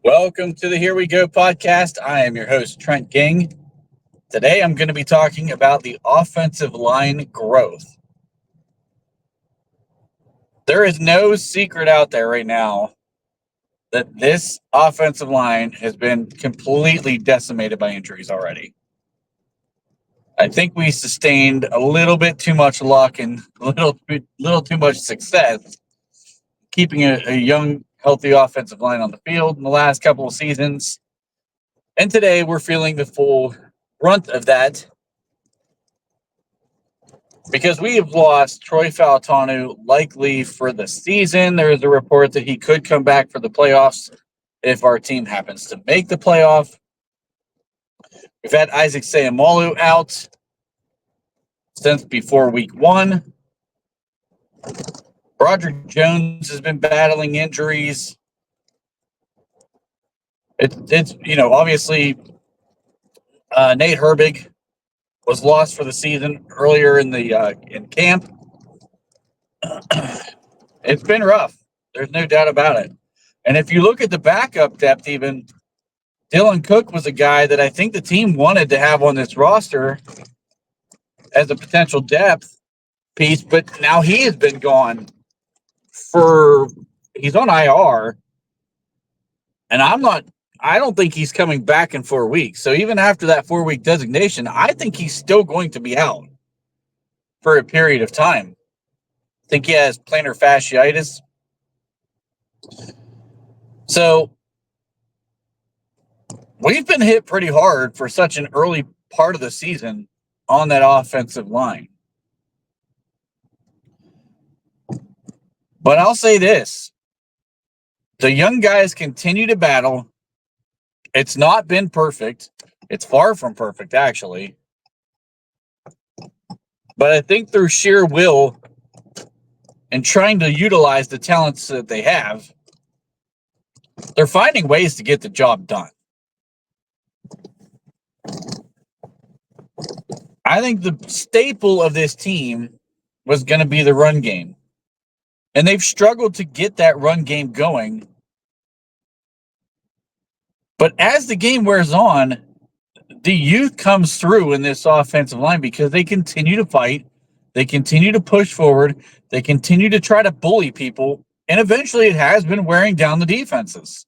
Welcome to the Here We Go podcast. I am your host, Trent Ging. Today I'm going to be talking about the offensive line growth. There is no secret out there right now that this offensive line has been completely decimated by injuries already. I think we sustained a little bit too much luck and a little too much success keeping a young, healthy offensive line on the field in the last couple of seasons. And today we're feeling the full brunt of that because we have lost Troy Fautanu likely for the season. There is a report that he could come back for the playoffs if our team happens to make the playoff. We've had Isaac Seumalo out since before week one. Broderick Jones has been battling injuries. It's obviously Nate Herbig was lost for the season earlier in camp. It's been rough. There's no doubt about it. And if you look at the backup depth, even Dylan Cook was a guy that I think the team wanted to have on this roster as a potential depth piece, but now he has been gone he's on IR, and I don't think he's coming back in 4 weeks. So even after that 4-week designation, I think he's still going to be out for a period of time. I think he has plantar fasciitis. So we've been hit pretty hard for such an early part of the season on that offensive line. But I'll say this. The young guys continue to battle. It's not been perfect. It's far from perfect, actually. But I think through sheer will and trying to utilize the talents that they have, they're finding ways to get the job done. I think the staple of this team was going to be the run game. And they've struggled to get that run game going. But as the game wears on, the youth comes through in this offensive line because they continue to fight. They continue to push forward. They continue to try to bully people. And eventually it has been wearing down the defenses.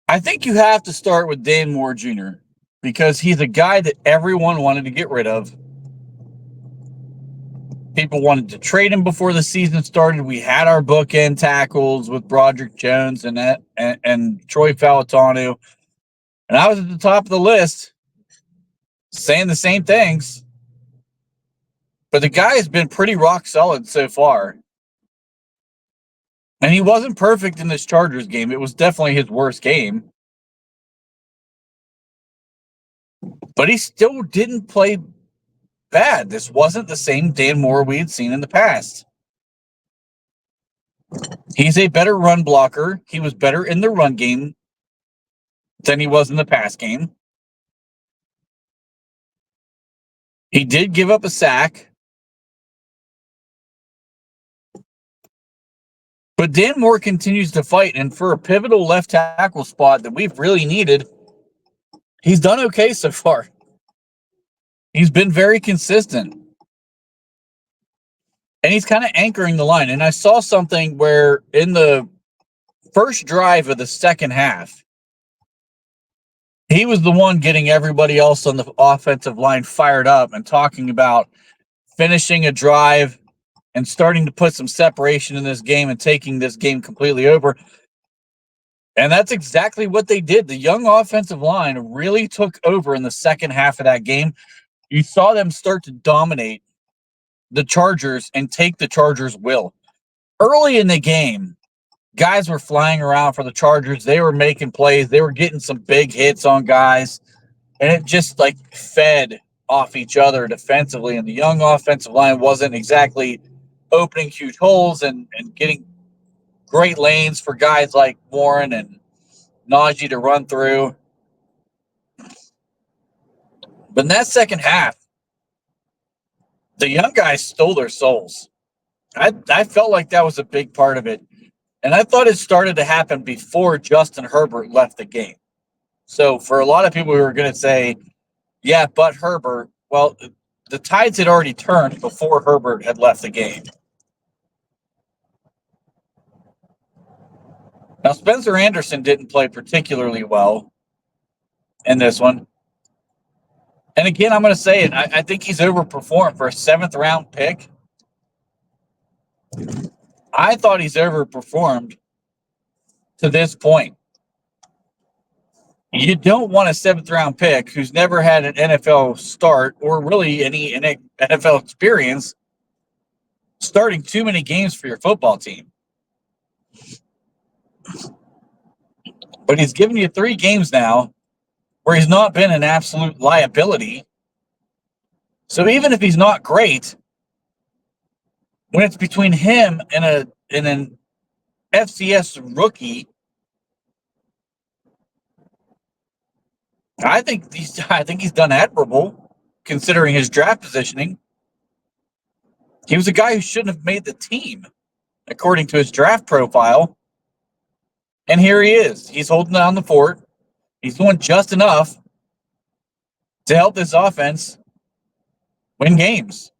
I think you have to start with Dan Moore Jr. because he's a guy that everyone wanted to get rid of. People wanted to trade him before the season started. We had our bookend tackles with Broderick Jones and Troy Fautanu. And I was at the top of the list saying the same things. But the guy has been pretty rock solid so far. And he wasn't perfect in this Chargers game. It was definitely his worst game. But he still didn't play bad. This wasn't the same Dan Moore we had seen in the past. He's a better run blocker. He was better in the run game than he was in the pass game. He did give up a sack. But Dan Moore continues to fight, and for a pivotal left tackle spot that we've really needed, he's done okay so far. He's been very consistent. And he's kind of anchoring the line. And I saw something where in the first drive of the second half, he was the one getting everybody else on the offensive line fired up and talking about finishing a drive and starting to put some separation in this game and taking this game completely over. And that's exactly what they did. The young offensive line really took over in the second half of that game. You saw them start to dominate the Chargers and take the Chargers' will. Early in the game, guys were flying around for the Chargers. They were making plays. They were getting some big hits on guys. And it just fed off each other defensively. And the young offensive line wasn't exactly opening huge holes and getting great lanes for guys like Warren and Najee to run through. But in that second half, the young guys stole their souls. I felt like that was a big part of it. And I thought it started to happen before Justin Herbert left the game. So for a lot of people who are going to say, yeah, but Herbert, well, the tides had already turned before Herbert had left the game. Now, Spencer Anderson didn't play particularly well in this one. And again, I'm going to say it. I think he's overperformed for a 7th-round pick. I thought he's overperformed to this point. You don't want a 7th-round pick who's never had an NFL start or really any NFL experience starting too many games for your football team. But he's given you 3 games now where he's not been an absolute liability. So even if he's not great, when it's between him and an FCS rookie, I think he's done admirable considering his draft positioning. He was a guy who shouldn't have made the team, according to his draft profile. And here he is. He's holding down the fort. He's doing just enough to help this offense win games.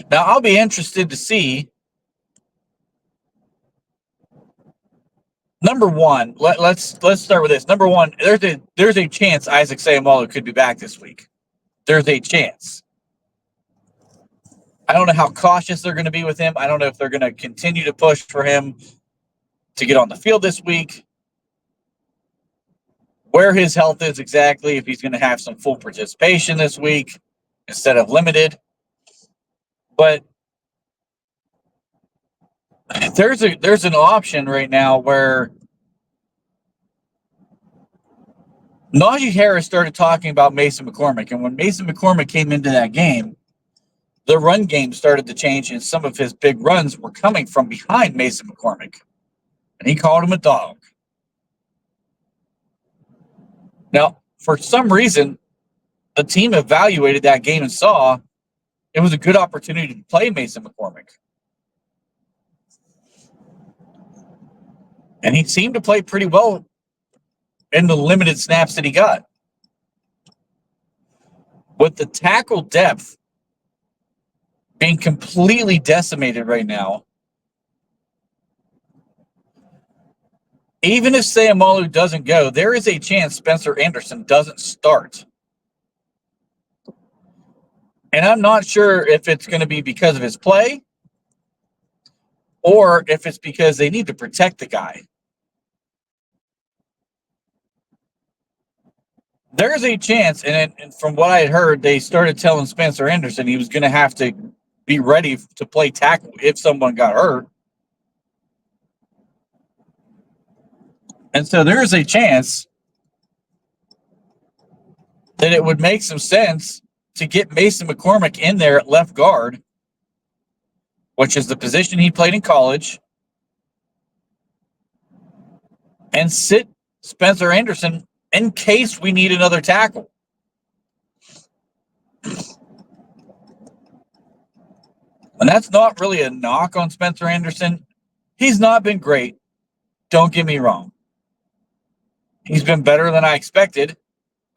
Now, I'll be interested to see. Number one, let's start with this. Number one, there's a chance Isaac Seumalo could be back this week. There's a chance. I don't know how cautious they're going to be with him. I don't know if they're going to continue to push for him to get on the field this week. Where his health is exactly, if he's going to have some full participation this week instead of limited. But there's an option right now where Najee Harris started talking about Mason McCormick. And when Mason McCormick came into that game, the run game started to change, and some of his big runs were coming from behind Mason McCormick. And he called him a dog. Now, for some reason, the team evaluated that game and saw it was a good opportunity to play Mason McCormick. And he seemed to play pretty well in the limited snaps that he got. With the tackle depth being completely decimated right now, even if Seumalo doesn't go, there is a chance Spencer Anderson doesn't start. And I'm not sure if it's going to be because of his play or if it's because they need to protect the guy. There's a chance, and from what I had heard, they started telling Spencer Anderson he was going to have to be ready to play tackle if someone got hurt. And so there's a chance that it would make some sense to get Mason McCormick in there at left guard, which is the position he played in college, and sit Spencer Anderson in case we need another tackle. And that's not really a knock on Spencer Anderson. He's not been great. Don't get me wrong. He's been better than I expected.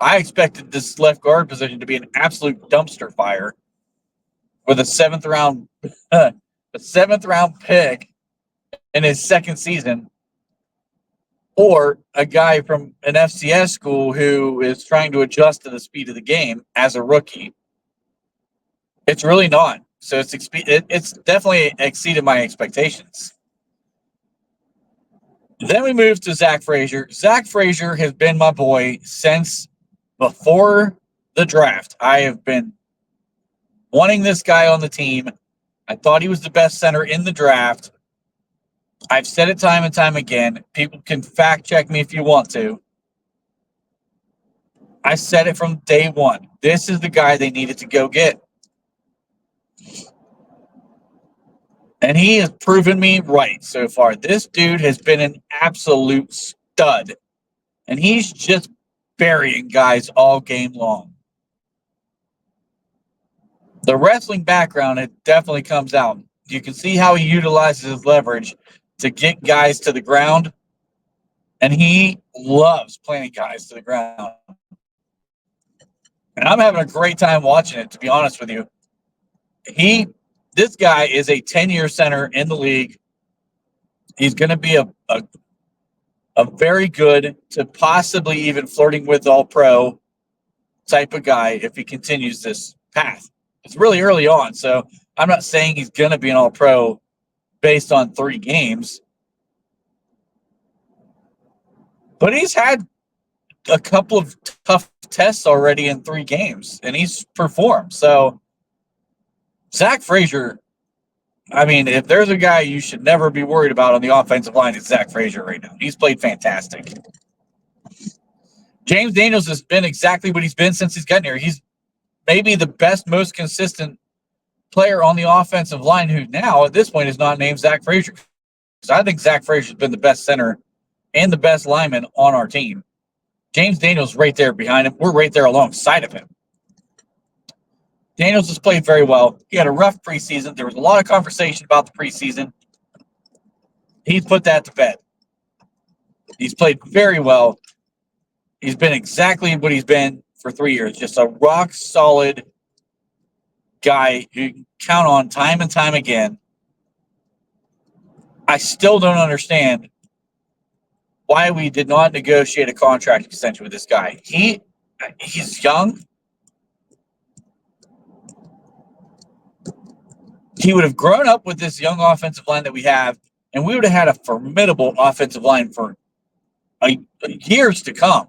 I expected this left guard position to be an absolute dumpster fire with a 7th-round pick in his second season, or a guy from an FCS school who is trying to adjust to the speed of the game as a rookie. It's really not. So it's definitely exceeded my expectations. Then we move to Zach Frazier. Zach Frazier has been my boy since before the draft. I have been wanting this guy on the team. I thought he was the best center in the draft. I've said it time and time again. People can fact check me if you want to. I said it from day one. This is the guy they needed to go get. And he has proven me right so far. This dude has been an absolute stud. And he's just burying guys all game long. The wrestling background, it definitely comes out. You can see how he utilizes his leverage to get guys to the ground, and he loves planting guys to the ground. And I'm having a great time watching it, to be honest with you. This guy is a 10-year center in the league. He's going to be a very good to possibly even flirting with all-pro type of guy if he continues this path. It's really early on, so I'm not saying he's going to be an all-pro based on 3 games. But he's had a couple of tough tests already in 3 games, and he's performed. So Zach Frazier, I mean, if there's a guy you should never be worried about on the offensive line, it's Zach Frazier right now. He's played fantastic. James Daniels has been exactly what he's been since he's gotten here. He's maybe the best, most consistent player on the offensive line who now, at this point, is not named Zach Frazier. So I think Zach Frazier's been the best center and the best lineman on our team. James Daniels right there behind him. We're right there alongside of him. Daniels has played very well. He had a rough preseason. There was a lot of conversation about the preseason. He's put that to bed. He's played very well. He's been exactly what he's been for 3 years. Just a rock-solid guy who you can count on time and time again. I still don't understand why we did not negotiate a contract extension with this guy. He's young. He would have grown up with this young offensive line that we have, and we would have had a formidable offensive line for years to come.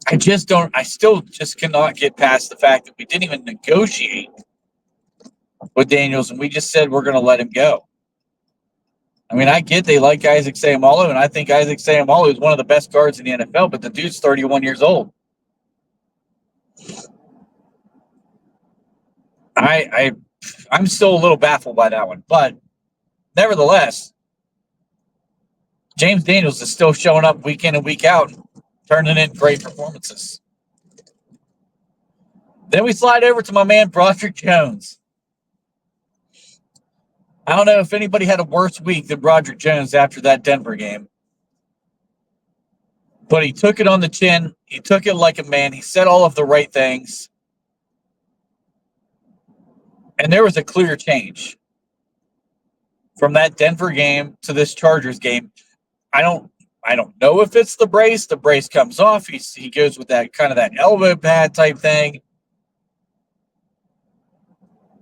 I still just cannot get past the fact that we didn't even negotiate with Daniels, and we just said we're going to let him go. I mean, I get they like Isaac Seumalo, and I think Isaac Seumalo is one of the best guards in the NFL, but the dude's 31 years old. I'm still a little baffled by that one, but nevertheless, James Daniels is still showing up week in and week out, turning in great performances. Then we slide over to my man, Broderick Jones. I don't know if anybody had a worse week than Broderick Jones after that Denver game. But he took it on the chin. He took it like a man. He said all of the right things. And there was a clear change from that Denver game to this Chargers game. I don't know if it's the brace. The brace comes off. He goes with that kind of that elbow pad type thing.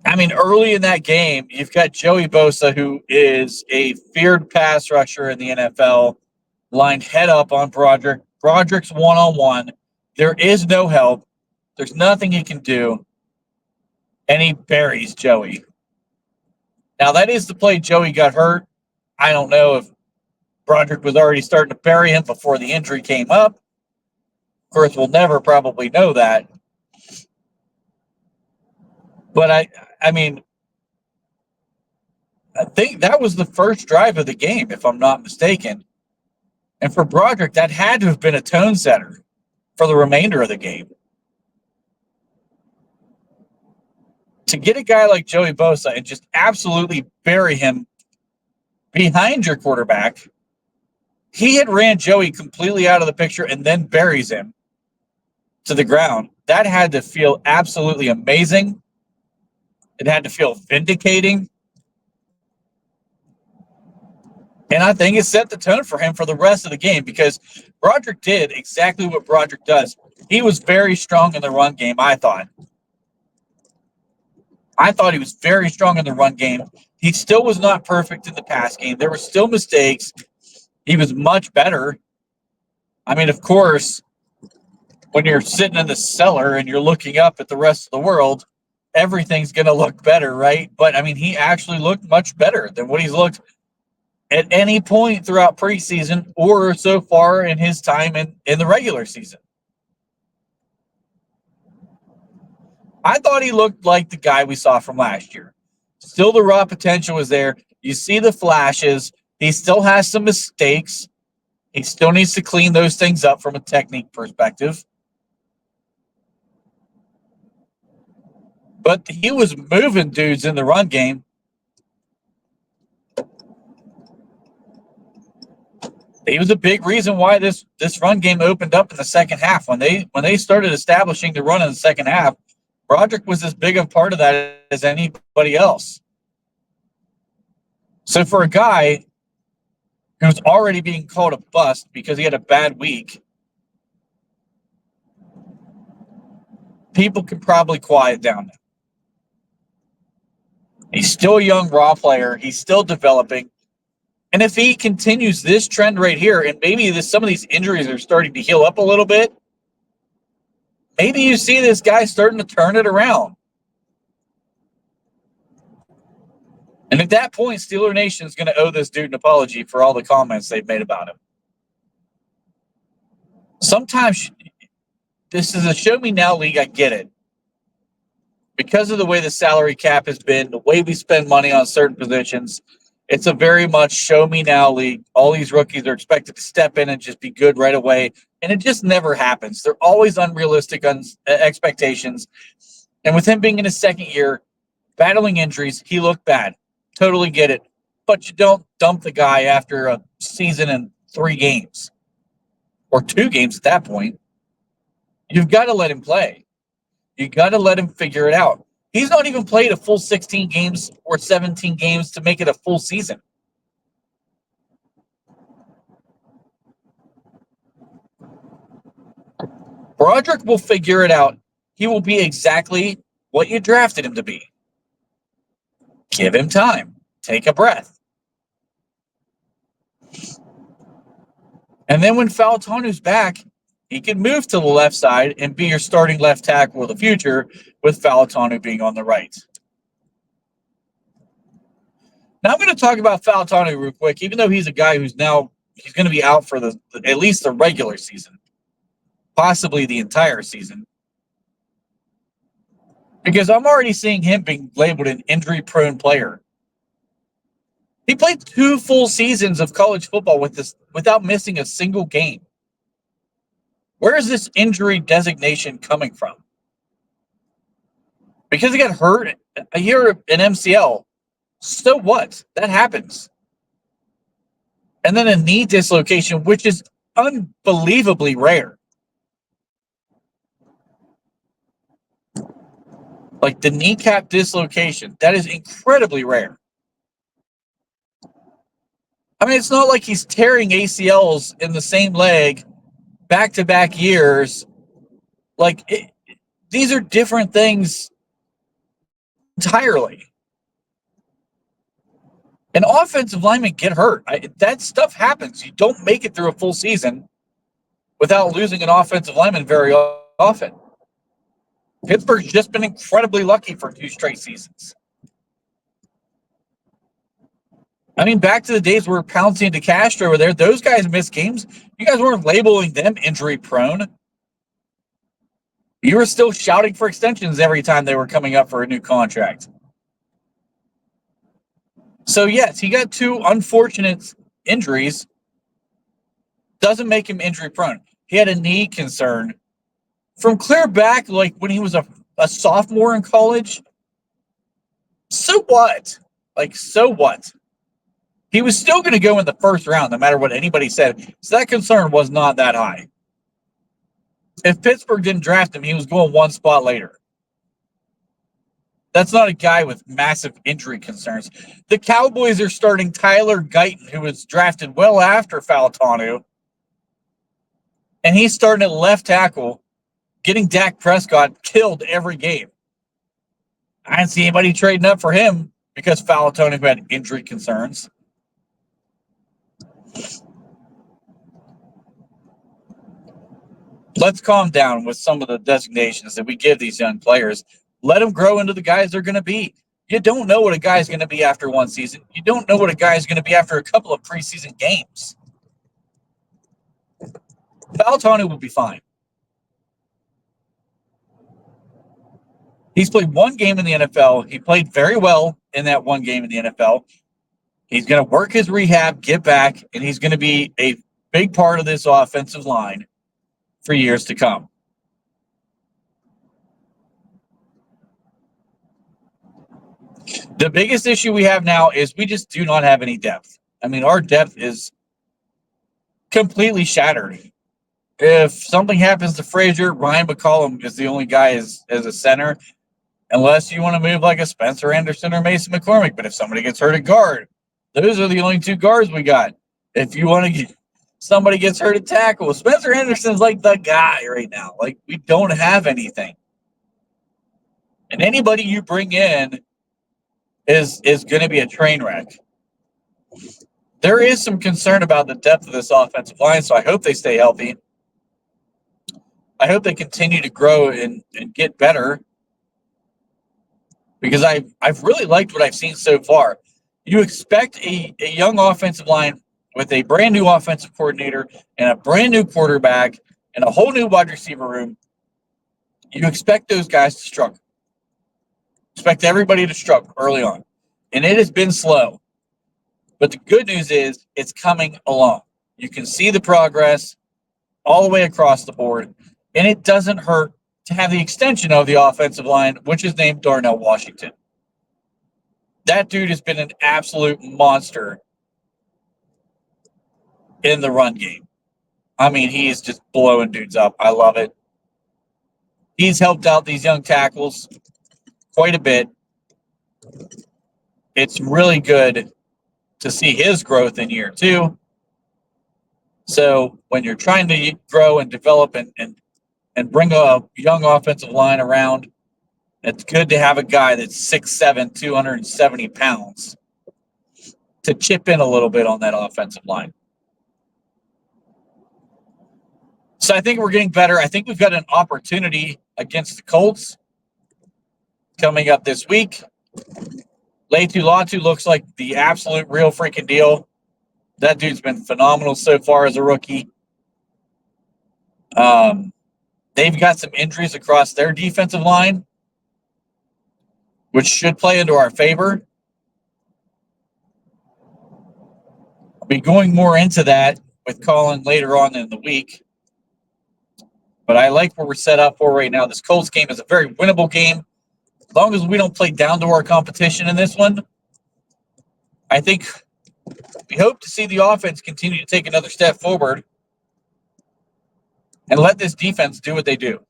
I mean, early in that game, you've got Joey Bosa, who is a feared pass rusher in the NFL, lined head up on Broderick. Broderick's one-on-one. There is no help. There's nothing he can do. And he buries Joey. Now, that is the play Joey got hurt. I don't know if Broderick was already starting to bury him before the injury came up. Of course, we'll never probably know that. But I mean, I think that was the first drive of the game, if I'm not mistaken. And for Broderick, that had to have been a tone setter for the remainder of the game. To get a guy like Joey Bosa and just absolutely bury him behind your quarterback, he had ran Joey completely out of the picture and then buries him to the ground. That had to feel absolutely amazing. It had to feel vindicating. And I think it set the tone for him for the rest of the game because Broderick did exactly what Broderick does. He was very strong in the run game, I thought. He was very strong in the run game. He still was not perfect in the pass game. There were still mistakes. He was much better. I mean, of course, when you're sitting in the cellar and you're looking up at the rest of the world, everything's going to look better, right? But, I mean, he actually looked much better than what he's looked at any point throughout preseason or so far in his time in the regular season. I thought he looked like the guy we saw from last year. Still the raw potential was there. You see the flashes. He still has some mistakes. He still needs to clean those things up from a technique perspective. but he was moving dudes in the run game. He was a big reason why this run game opened up in the second half. When they started establishing the run in the second half, Broderick was as big a part of that as anybody else. So for a guy who's already being called a bust because he had a bad week, people can probably quiet down now. He's still a young raw player. He's still developing. And if he continues this trend right here, and maybe some of these injuries are starting to heal up a little bit, maybe you see this guy starting to turn it around. And at that point, Steeler Nation is going to owe this dude an apology for all the comments they've made about him. Sometimes this is a show me now league. I get it. Because of the way the salary cap has been, the way we spend money on certain positions, it's a very much show me now league. All these rookies are expected to step in and just be good right away. And it just never happens. They're always unrealistic expectations. And with him being in his second year, battling injuries, he looked bad. Totally get it. But you don't dump the guy after a season and 3 games. Or 2 games at that point. You've got to let him play. You got to let him figure it out. He's not even played a full 16 games or 17 games to make it a full season. Broderick will figure it out. He will be exactly what you drafted him to be. Give him time. Take a breath. And then when Falatonu's back, he can move to the left side and be your starting left tackle of the future, with Falatonu being on the right. Now I'm going to talk about Falatonu real quick, even though he's a guy he's going to be out for at least the regular season, possibly the entire season, because I'm already seeing him being labeled an injury-prone player. He played 2 full seasons of college football without missing a single game. Where is this injury designation coming from? Because he got hurt a year in MCL. So what? That happens. And then a knee dislocation, which is unbelievably rare. Like the kneecap dislocation, that is incredibly rare. I mean, it's not like he's tearing ACLs in the same leg back-to-back years. These are different things entirely. And offensive linemen get hurt. That stuff happens. You don't make it through a full season without losing an offensive lineman very often. Pittsburgh's just been incredibly lucky for 2 straight seasons. I mean, back to the days where Pouncey and DeCastro were there, those guys missed games. You guys weren't labeling them injury-prone. You were still shouting for extensions every time they were coming up for a new contract. So, yes, he got 2 unfortunate injuries. Doesn't make him injury-prone. He had a knee concern from clear back, like when he was a sophomore in college. So what? So what? He was still going to go in the first round, no matter what anybody said. So that concern was not that high. If Pittsburgh didn't draft him, he was going 1 spot later. That's not a guy with massive injury concerns. The Cowboys are starting Tyler Guyton, who was drafted well after Falatonu. And he's starting at left tackle, getting Dak Prescott killed every game. I didn't see anybody trading up for him because Falatonu had injury concerns. Let's calm down with some of the designations that we give these young players. Let them grow into the guys they're going to be. You don't know what a guy's going to be after 1 season. You don't know what a guy's going to be after a couple of preseason games. Falatonu will be fine. He's played 1 game in the NFL. He played very well in that 1 game in the NFL. He's going to work his rehab, get back, and he's going to be a big part of this offensive line for years to come. The biggest issue we have now is we just do not have any depth. I mean, our depth is completely shattered. If something happens to Frazier, Ryan McCollum is the only guy as a center, unless you want to move like a Spencer Anderson or Mason McCormick. But if somebody gets hurt at guard, those are the only two guards we got. If you want to get somebody gets hurt at tackle, Spencer Anderson's like the guy right now. Like, we don't have anything. And anybody you bring in is going to be a train wreck. There is some concern about the depth of this offensive line, so I hope they stay healthy. I hope they continue to grow and get better, because I've really liked what I've seen so far. You expect a young offensive line with a brand new offensive coordinator and a brand new quarterback and a whole new wide receiver room. You expect those guys to struggle. Expect everybody to struggle early on. And it has been slow. But the good news is it's coming along. You can see the progress all the way across the board. And it doesn't hurt to have the extension of the offensive line, which is named Darnell Washington. That dude has been an absolute monster in the run game. I mean, he's just blowing dudes up. I love it. He's helped out these young tackles quite a bit. It's really good to see his growth in year two. So when you're trying to grow and develop and bring a young offensive line around, it's good to have a guy that's 6'7", 270 pounds to chip in a little bit on that offensive line. So I think we're getting better. I think we've got an opportunity against the Colts coming up this week. Latu Latu looks like the absolute real freaking deal. That dude's been phenomenal so far as a rookie. They've got some injuries across their defensive line, which should play into our favor. I'll be going more into that with Colin later on in the week. But I like where we're set up for right now. This Colts game is a very winnable game. As long as we don't play down to our competition in this one, I think we hope to see the offense continue to take another step forward and let this defense do what they do.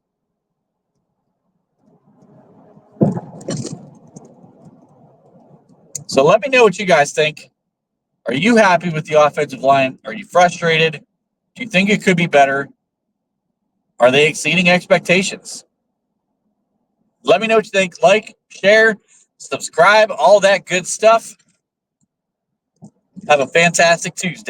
So let me know what you guys think. Are you happy with the offensive line? Are you frustrated? Do you think it could be better? Are they exceeding expectations? Let me know what you think. Like, share, subscribe, all that good stuff. Have a fantastic Tuesday.